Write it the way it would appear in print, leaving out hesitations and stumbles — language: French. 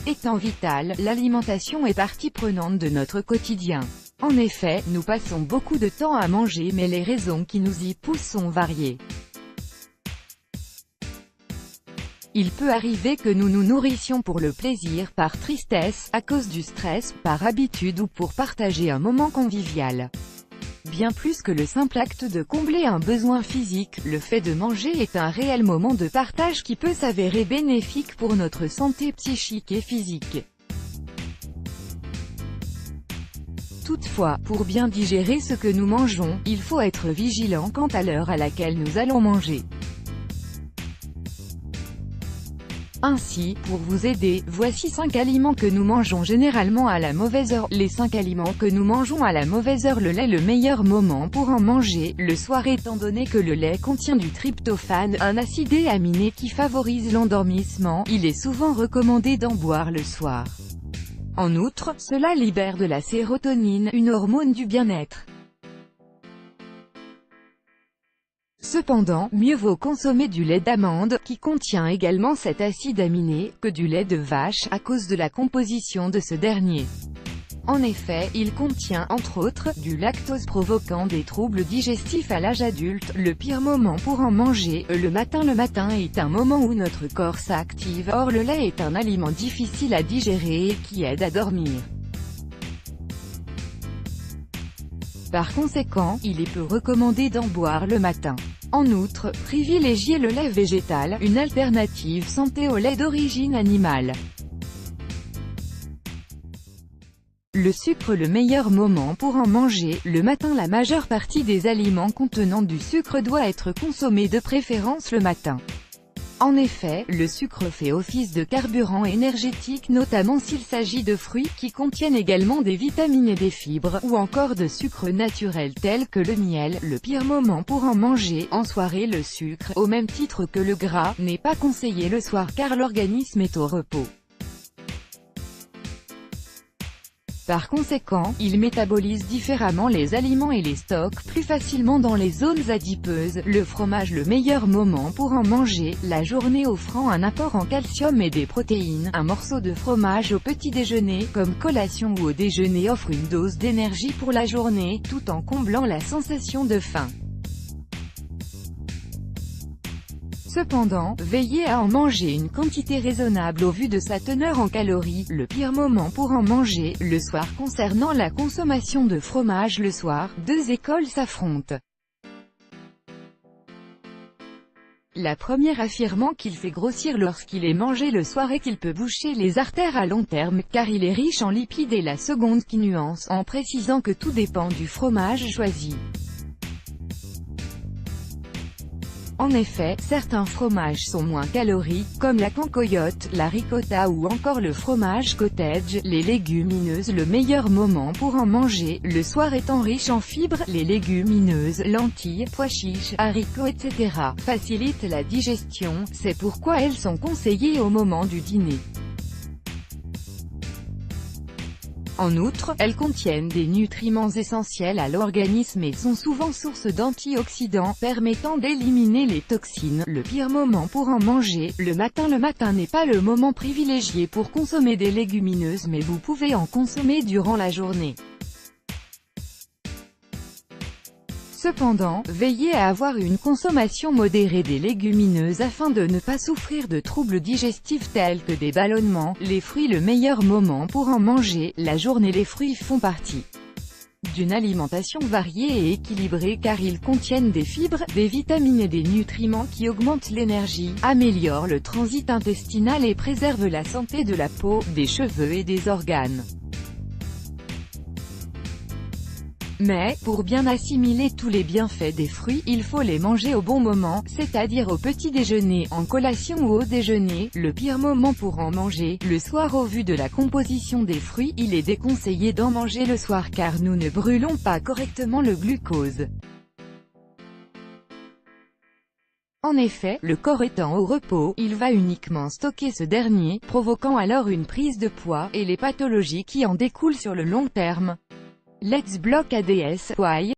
Étant vitale, l'alimentation est partie prenante de notre quotidien. En effet, nous passons beaucoup de temps à manger mais les raisons qui nous y poussent sont variées. Il peut arriver que nous nous nourrissions pour le plaisir, par tristesse, à cause du stress, par habitude ou pour partager un moment convivial. Bien plus que le simple acte de combler un besoin physique, le fait de manger est un réel moment de partage qui peut s'avérer bénéfique pour notre santé psychique et physique. Toutefois, pour bien digérer ce que nous mangeons, il faut être vigilant quant à l'heure à laquelle nous allons manger. Ainsi, pour vous aider, voici 5 aliments que nous mangeons généralement à la mauvaise heure. Les 5 aliments que nous mangeons à la mauvaise heure. Le lait. Le meilleur moment pour en manger, le soir, étant donné que le lait contient du tryptophane, un acide aminé qui favorise l'endormissement, il est souvent recommandé d'en boire le soir. En outre, cela libère de la sérotonine, une hormone du bien-être. Cependant, mieux vaut consommer du lait d'amande, qui contient également cet acide aminé, que du lait de vache, à cause de la composition de ce dernier. En effet, il contient, entre autres, du lactose provoquant des troubles digestifs à l'âge adulte. Le pire moment pour en manger, le matin. Le matin est un moment où notre corps s'active, or le lait est un aliment difficile à digérer et qui aide à dormir. Par conséquent, il est peu recommandé d'en boire le matin. En outre, privilégiez le lait végétal, une alternative santé au lait d'origine animale. Le sucre. Le meilleur moment pour en manger, le matin. La majeure partie des aliments contenant du sucre doit être consommée de préférence le matin. En effet, le sucre fait office de carburant énergétique, notamment s'il s'agit de fruits, qui contiennent également des vitamines et des fibres, ou encore de sucre naturel tel que le miel. Le pire moment pour en manger, en soirée. Le sucre, au même titre que le gras, n'est pas conseillé le soir car l'organisme est au repos. Par conséquent, il métabolise différemment les aliments et les stocke plus facilement dans les zones adipeuses. Le fromage. Le meilleur moment pour en manger, la journée, offrant un apport en calcium et des protéines. Un morceau de fromage au petit déjeuner, comme collation ou au déjeuner, offre une dose d'énergie pour la journée, tout en comblant la sensation de faim. Cependant, veillez à en manger une quantité raisonnable au vu de sa teneur en calories. Le pire moment pour en manger, le soir. Concernant la consommation de fromage le soir, deux écoles s'affrontent. La première affirmant qu'il fait grossir lorsqu'il est mangé le soir et qu'il peut boucher les artères à long terme, car il est riche en lipides, et la seconde qui nuance, en précisant que tout dépend du fromage choisi. En effet, certains fromages sont moins caloriques, comme la cancoyote, la ricotta ou encore le fromage cottage. Les légumineuses. Le meilleur moment pour en manger, le soir, étant riche en fibres. Les légumineuses, lentilles, pois chiches, haricots, etc. facilitent la digestion, c'est pourquoi elles sont conseillées au moment du dîner. En outre, elles contiennent des nutriments essentiels à l'organisme et sont souvent source d'antioxydants, permettant d'éliminer les toxines. Le pire moment pour en manger, le matin. Le matin n'est pas le moment privilégié pour consommer des légumineuses, mais vous pouvez en consommer durant la journée. Cependant, veillez à avoir une consommation modérée des légumineuses afin de ne pas souffrir de troubles digestifs tels que des ballonnements. Les fruits. Le meilleur moment pour en manger, la journée. Les fruits font partie d'une alimentation variée et équilibrée car ils contiennent des fibres, des vitamines et des nutriments qui augmentent l'énergie, améliorent le transit intestinal et préservent la santé de la peau, des cheveux et des organes. Mais, pour bien assimiler tous les bienfaits des fruits, il faut les manger au bon moment, c'est-à-dire au petit déjeuner, en collation ou au déjeuner. Le pire moment pour en manger, le soir. Au vu de la composition des fruits, il est déconseillé d'en manger le soir car nous ne brûlons pas correctement le glucose. En effet, le corps étant au repos, il va uniquement stocker ce dernier, provoquant alors une prise de poids, et les pathologies qui en découlent sur le long terme. Let's block ADS, why?